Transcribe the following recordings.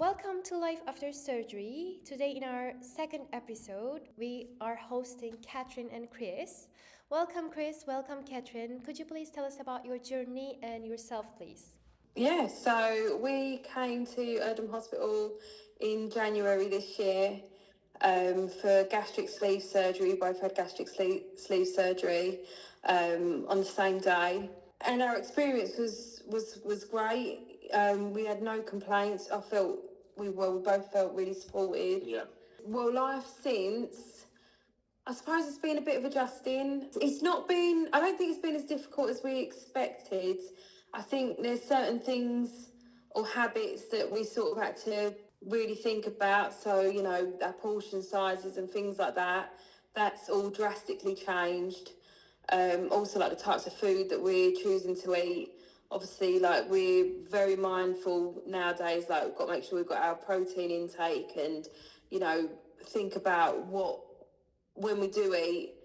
Welcome to Life After Surgery. Today, in our second episode, we are hosting Catherine and Chris. Welcome, Chris. Welcome, Catherine. Could you please tell us about your journey and yourself, please? Yeah, so we came to Erdem Hospital in January this year for gastric sleeve surgery. We both had gastric sleeve surgery on the same day, and our experience was great. We had no complaints. We both felt really supported. Yeah. Well, life since, I suppose it's been a bit of adjusting. I don't think it's been as difficult as we expected. I think there's certain things or habits that we sort of had to really think about. So, our portion sizes and things like that, that's all drastically changed. Also, like the types of food that we're choosing to eat. Obviously, like we're very mindful nowadays, like we've got to make sure we've got our protein intake and, think about when we do eat,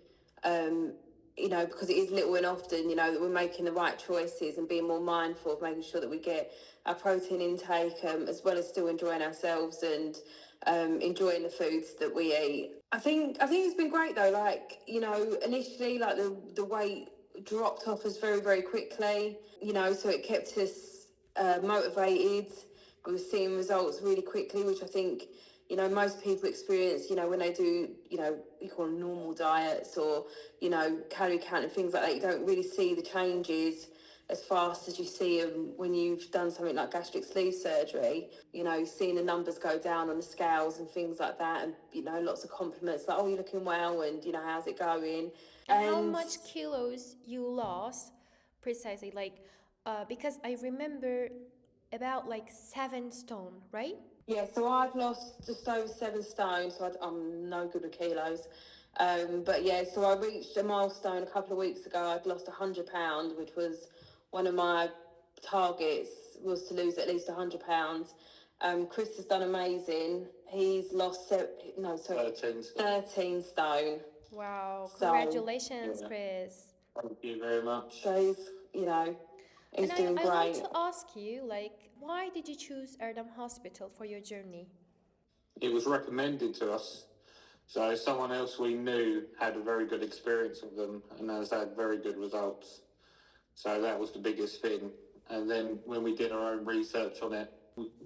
because it is little and often, that we're making the right choices and being more mindful of making sure that we get our protein intake, as well as still enjoying ourselves and enjoying the foods that we eat. I think it's been great though. Like, initially, like the weight dropped off us very, very quickly, so it kept us motivated. We were seeing results really quickly, which I think, most people experience, when they do, you call them normal diets or, calorie count and things like that. You don't really see the changes as fast as you see them when you've done something like gastric sleeve surgery. Seeing the numbers go down on the scales and things like that, and, lots of compliments like, oh, you're looking well, and, how's it going? And how much kilos you lost precisely? Because I remember about 7 stone, right? Yeah, so I've lost just over 7 stone, so I'm no good with kilos. But yeah, so I reached a milestone a couple of weeks ago. I'd lost £100, which was one of my targets, was to lose at least £100. Chris has done amazing. He's lost 13 stone. Wow, congratulations, Chris. Thank you very much. So he's doing great. I want to ask you, why did you choose Erdem Hospital for your journey? It was recommended to us. So someone else we knew had a very good experience with them and has had very good results. So that was the biggest thing. And then when we did our own research on it,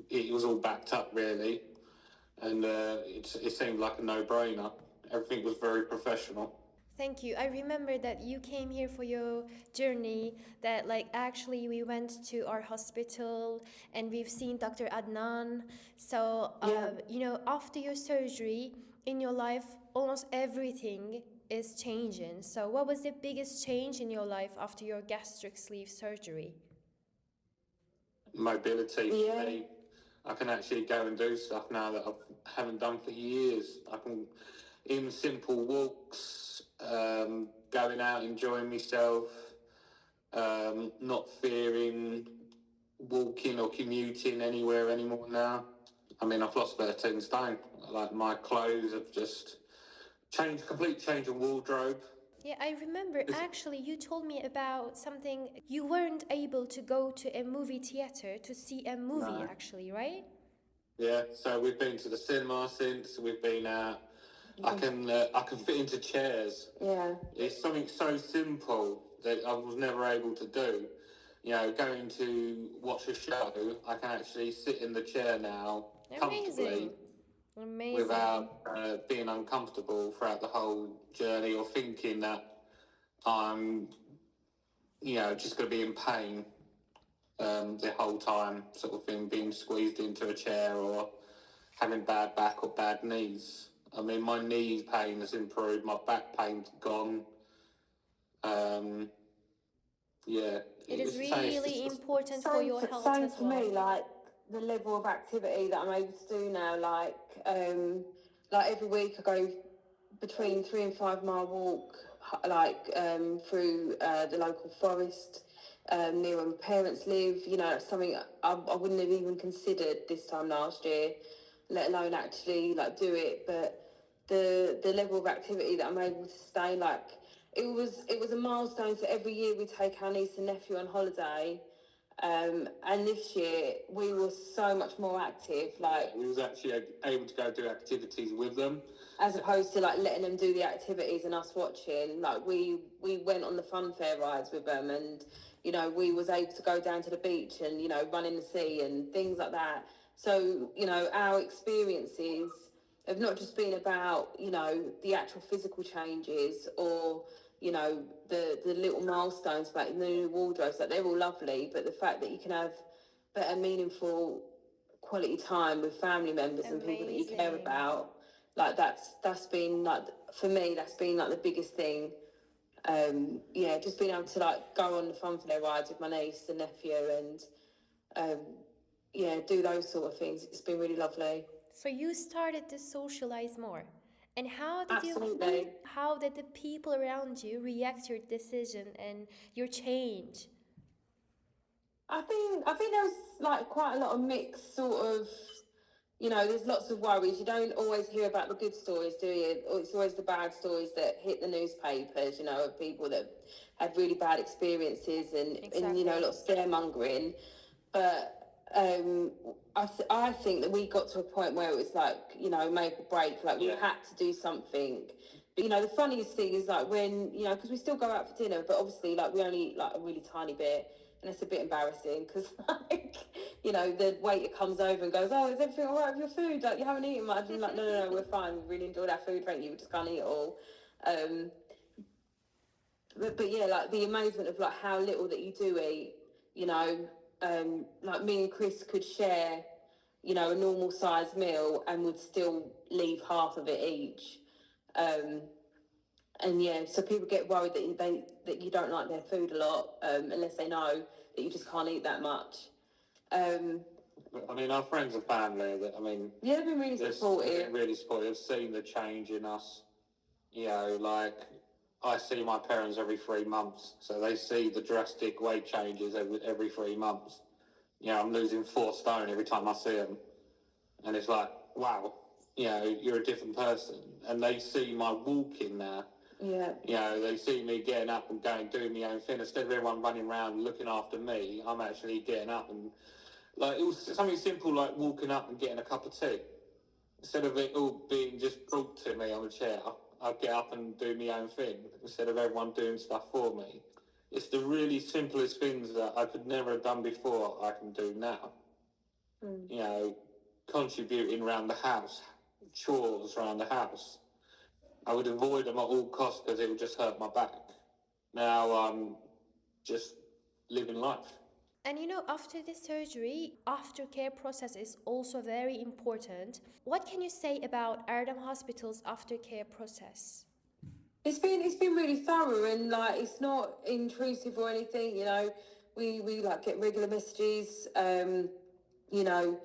it was all backed up really. And it seemed like a no-brainer. Everything was very professional. Thank you. I remember that you came here for your journey, that actually we went to our hospital and we've seen Dr. Adnan. So, after your surgery in your life, almost everything is changing. So what was the biggest change in your life after your gastric sleeve surgery? Mobility for me. I can actually go and do stuff now that I haven't done for years. I can, even simple walks, going out, enjoying myself, not fearing walking or commuting anywhere anymore now. I mean, I've lost 13 stone. Like, my clothes have just changed, complete change of wardrobe. Yeah, I remember actually you told me about something. You weren't able to go to a movie theater to see a movie, actually, right? Yeah, so we've been to the cinema since, we've been out. I can fit into chairs. Yeah. It's something so simple that I was never able to do. Going to watch a show, I can actually sit in the chair now comfortably. Amazing. Without being uncomfortable throughout the whole journey or thinking that I'm, just going to be in pain the whole time, sort of thing, being squeezed into a chair or having bad back or bad knees. I mean, my knee pain has improved, my back pain's gone. It is really important for your health as well. For me, like the level of activity that I'm able to do now, like every week I go between 3 and 5 mile walk, through the local forest near where my parents live. That's something I wouldn't have even considered this time last year, let alone actually do it. But the level of activity that I'm able to stay, it was a milestone. So every year we take our niece and nephew on holiday, And this year we were so much more active, like we was actually able to go do activities with them, as opposed to like letting them do the activities and us watching. Like we went on the fun fair rides with them, and you know, we was able to go down to the beach and, you know, run in the sea and things like that. So, you know, our experiences have not just been about, you know, the actual physical changes or, you know, the little milestones like the new wardrobes, like they're all lovely, but the fact that you can have better meaningful quality time with family members and people that you care Amazing. about, like that's been like, for me, that's been like the biggest thing. Yeah, just being able to like go on the fun fair rides with my niece and nephew and yeah, do those sort of things. It's been really lovely. So you started to socialize more. And Absolutely. how did the people around you react to your decision and your change? I think there was like quite a lot of mixed sort of, you know, there's lots of worries. You don't always hear about the good stories, do you? Or it's always the bad stories that hit the newspapers, you know, of people that had really bad experiences and you know, a lot of scaremongering. But I think that we got to a point where it was like, you know, make or break, like we had to do something. But, you know, the funniest thing is like when, you know, because we still go out for dinner, but obviously like we only eat like a really tiny bit. And it's a bit embarrassing because, like, you know, the waiter comes over and goes, "Oh, is everything all right with your food? Like, you haven't eaten much." And I'm like, no, we're fine. We really enjoyed our food, thank you. We just can't eat it all. But yeah, like the amazement of like how little that you do eat, you know, like me and Chris could share, you know, a normal sized meal and would still leave half of it each. And yeah, so people get worried that you don't like their food a lot, unless they know that you just can't eat that much. I mean, our friends and family, that I mean, Yeah, they've been really supportive. They've been really supportive. They've seen the change in us. You know, like I see my parents every 3 months, so they see the drastic weight changes every 3 months. You know, I'm losing 4 stone every time I see them, and it's like, wow, you know, you're a different person. And they see my walking now. Yeah. You know, they see me getting up and going, doing my own thing. Instead of everyone running around looking after me, I'm actually getting up and, like, it was something simple like walking up and getting a cup of tea. Instead of it all being just brought to me on a chair, I'd get up and do my own thing instead of everyone doing stuff for me. It's the really simplest things that I could never have done before I can do now. You know, contributing around the house, chores around the house. I would avoid them at all costs because it would just hurt my back. Now I'm just living life. And you know, after the surgery, aftercare process is also very important. What can you say about Erdem Hospital's aftercare process? It's been really thorough and like it's not intrusive or anything, you know. We like get regular messages, you know,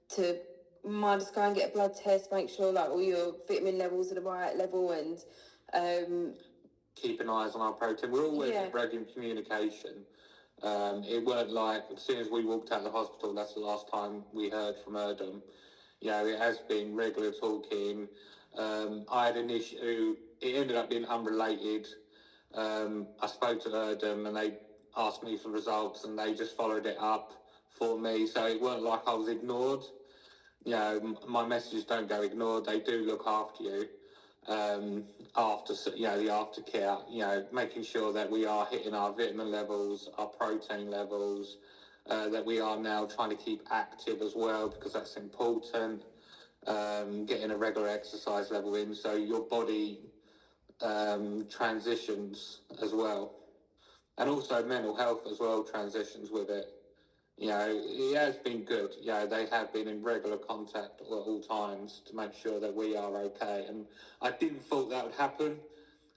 to mind us go and get a blood test, make sure like all your vitamin levels are the right level and keeping eyes on our protein. We're always in regular communication. It weren't like as soon as we walked out of the hospital, that's the last time we heard from Erdem. You know, it has been regular talking. I had an issue. It ended up being unrelated. I spoke to Erdem and they asked me for results and they just followed it up for me. So it weren't like I was ignored. You know, my messages don't go ignored. They do look after you. After, you know, the aftercare, you know, making sure that we are hitting our vitamin levels, our protein levels, that we are now trying to keep active as well because that's important. Getting a regular exercise level in so your body transitions as well, and also mental health as well transitions with it. You know, it has been good. You know, they have been in regular contact at all times to make sure that we are okay. And I didn't thought that would happen.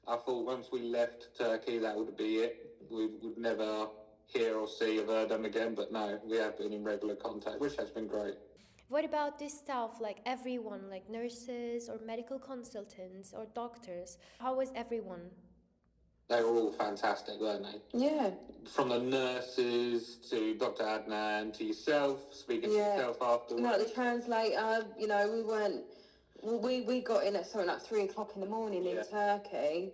I thought once we left Turkey, that would be it. We would never hear or see of them again. But no, we have been in regular contact, which has been great. What about this staff, like everyone, like nurses or medical consultants or doctors? How was everyone? They were all fantastic, weren't they? yeah. From the nurses to Dr. Adnan to yourself, speaking to yourself afterwards. Like the translator, you know, we got in at something like 3 o'clock in the morning in Turkey.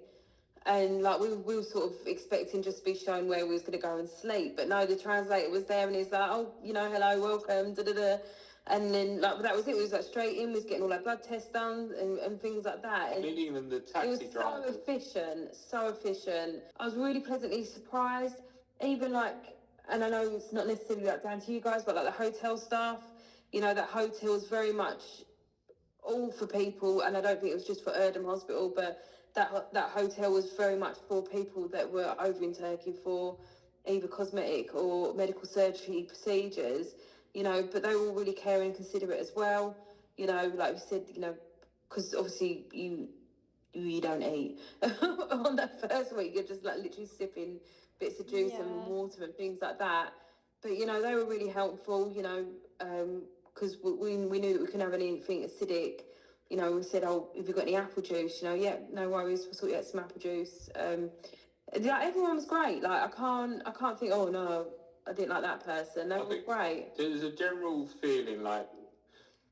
And like we were sort of expecting just to be shown where we was going to go and sleep, but no, the translator was there and he's like, oh, you know, hello, welcome, da da da. And then like that was it. We was like straight in, we was getting all our blood tests done and things like that. I mean, even the taxi it was drivers. so efficient, so efficient. I was really pleasantly surprised. Even like, and I know it's not necessarily like down to you guys, but like the hotel staff, you know, that hotel is very much all for people, and I don't think it was just for Erdem Hospital, but that hotel was very much for people that were over in Turkey for either cosmetic or medical surgery procedures, you know, but they were all really caring and considerate as well, you know, like we said, you know, because obviously you don't eat on that first week, you're just like literally sipping bits of juice and water and things like that, but you know, they were really helpful, you know, because we knew that we couldn't have anything acidic. You know, we said, oh, have you got any apple juice? You know, yeah, no worries, we'll sort you out some apple juice. Like, everyone was great. Like, I can't think, oh no, I didn't like that person. They were great. There's a general feeling like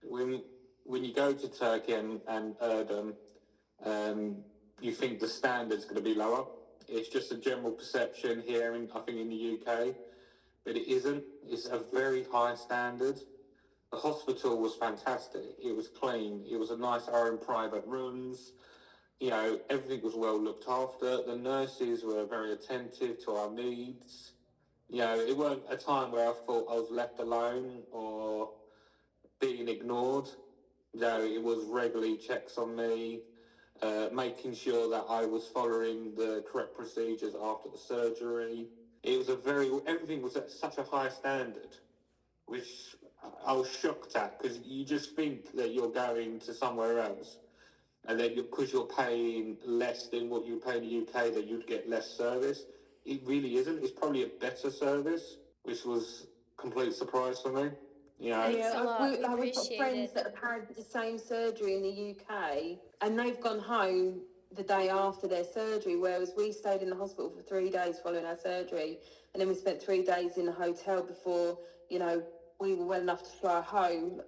when you go to Turkey and Erdem, you think the standard's going to be lower. It's just a general perception here, I think in the UK, but it isn't. It's a very high standard. The hospital was fantastic. It was clean. It was a nice, our own private rooms. You know, everything was well looked after. The nurses were very attentive to our needs. You know, it weren't a time where I thought I was left alone or being ignored. You know, it was regularly checks on me, making sure that I was following the correct procedures after the surgery. It was everything was at such a high standard, which I was shocked at, because you just think that you're going to somewhere else, and then because you're paying less than what you pay in the UK, that you'd get less service. It really isn't. It's probably a better service, which was a complete surprise for me. You know, Thanks a lot. We we've got appreciate friends it. that have had the same surgery in the UK, and they've gone home the day after their surgery, whereas we stayed in the hospital for 3 days following our surgery, and then we spent 3 days in the hotel before, you know, we were well enough to fly home.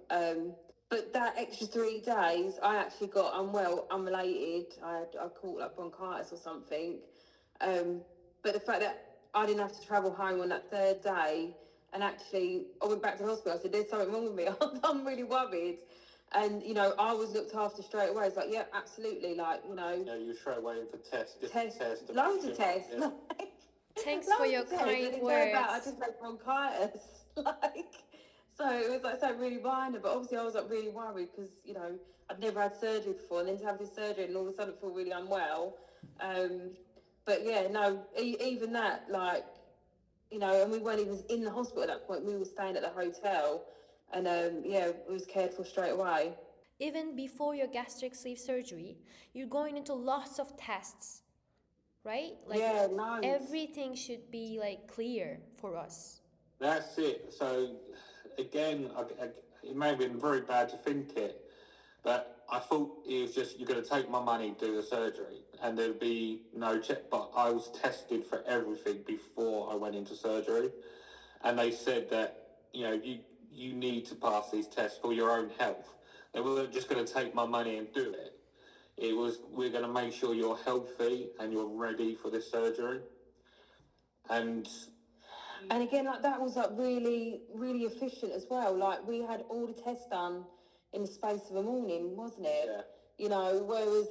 But that extra 3 days, I actually got unwell, unrelated. I caught like bronchitis or something. But the fact that I didn't have to travel home on that third day, and actually I went back to the hospital, I said, there's something wrong with me. I'm really worried. And, you know, I was looked after straight away. It's like, yeah, absolutely. Like, you know. Yeah, you were straight away in for tests, loads of tests. Yeah. Thanks for your kind words. I just had bronchitis. Like, so it was like something really minor, but obviously I was like really worried because, you know, I'd never had surgery before, and then to have this surgery and all of a sudden feel really unwell. But yeah, no, even that, like, you know, and we weren't even in the hospital at that point. We were staying at the hotel, and yeah, we was cared for straight away. Even before your gastric sleeve surgery, you're going into lots of tests, right? Like, yeah, nice. everything should be like clear for us. That's it. So again, it may have been very bad to think it, but I thought it was just, you're going to take my money, do the surgery, and there'd be no check. But I was tested for everything before I went into surgery, and they said that, you know, you need to pass these tests for your own health. They weren't just going to take my money and do it. It was, we're going to make sure you're healthy and you're ready for this surgery. And again, like, that was like really, really efficient as well. Like, we had all the tests done in the space of a morning, wasn't it? Yeah. You know, whereas,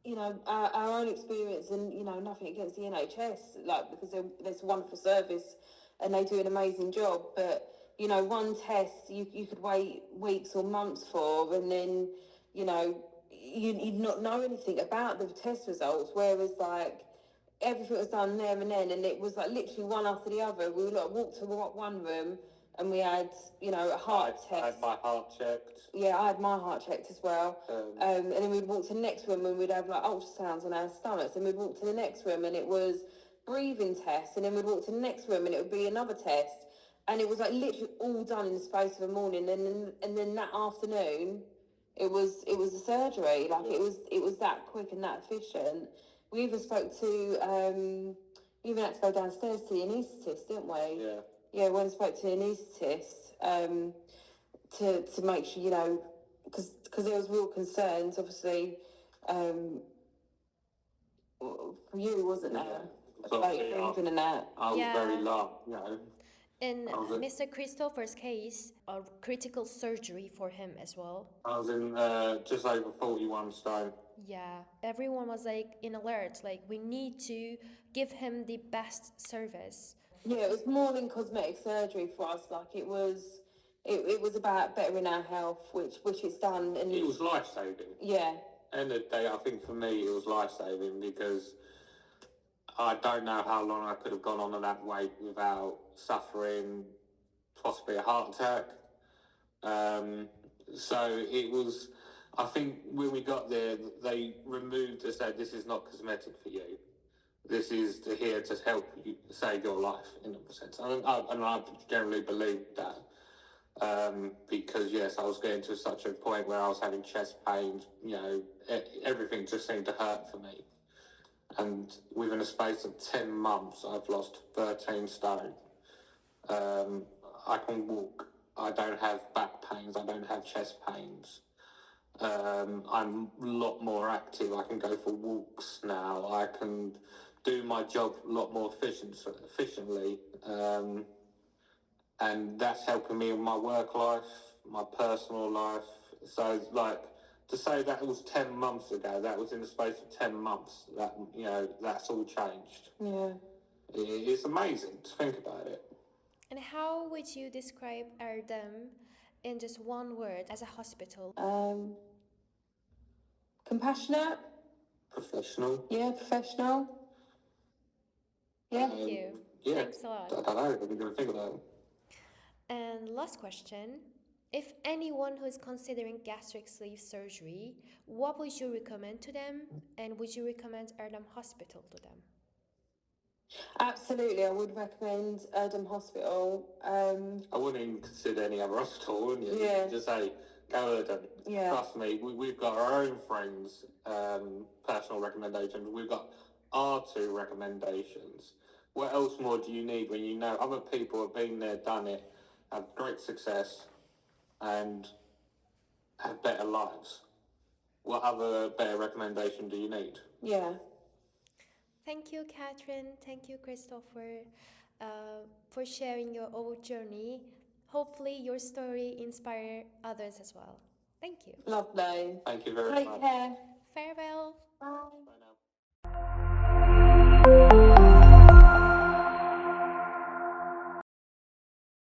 you know, our own experience, and, you know, nothing against the NHS, like, because there's a wonderful service and they do an amazing job. But, you know, one test you could wait weeks or months for, and then, you know, you'd not know anything about the test results. Whereas, like, everything was done there and then, and it was like literally one after the other. We like walked to one room, and we had, you know, a heart test. I had my heart checked. Yeah, I had my heart checked as well. And then we'd walk to the next room, and we'd have like ultrasounds on our stomachs. And we'd walk to the next room, and it was breathing tests. And then we'd walk to the next room, and it would be another test. And it was like literally all done in the space of a morning. And then that afternoon, it was the surgery. Like, it was that quick and that efficient. We even spoke to we even had to go downstairs to the anaesthetist, didn't we? Yeah. Yeah, we went and spoke to the anaesthetist to make sure, you know, because there was real concerns, obviously, for you, wasn't there? So About obviously breathing and that. I was Yeah. very low, you know. In I was at- Mr. Christopher's case, a critical surgery for him as well. I was in just over 41 stone. Yeah, everyone was like in alert, like we need to give him the best service. Yeah, it was more than cosmetic surgery for us. Like it was about bettering our health, which it's done. And It was life-saving. yeah, End of the day, I think for me it was life-saving because I don't know how long I could have gone on that weight without suffering possibly a heart attack. So it was, I think when we got there, they removed and said, this is not cosmetic for you. This is here to help you save your life, in a sense. And I generally believe that. Because yes, I was getting to such a point where I was having chest pains, you know, everything just seemed to hurt for me. And within a space of 10 months, I've lost 13 stone. I can walk. I don't have back pains. I don't have chest pains. I'm a lot more active. I can go for walks now. I can do my job a lot more efficiently. And that's helping me in my work life, my personal life. So, like, to say that was 10 months ago, that was in the space of 10 months, that, you know, that's all changed. yeah. It's amazing to think about it. And how would you describe Erdem in just one word as a hospital? Compassionate. Professional. Yeah, professional. Yeah. Thank you. Yeah. Thanks a lot. I don't know. I'm going to think about it. And last question. If anyone who is considering gastric sleeve surgery, what would you recommend to them? And would you recommend Erdem Hospital to them? Absolutely, I would recommend Erdem Hospital. I wouldn't even consider any other hospital, wouldn't you? Yeah. Just say, go Erdem. Yeah. Trust me, we've got our own friends' personal recommendations. We've got our 2 recommendations. What else more do you need when you know other people have been there, done it, have great success, and have better lives? What other better recommendation do you need? Yeah. Thank you, Catherine. Thank you, Christopher, for sharing your own journey. Hopefully, your story inspire others as well. Thank you. Lovely. Thank you very much. Take care. Farewell. Bye.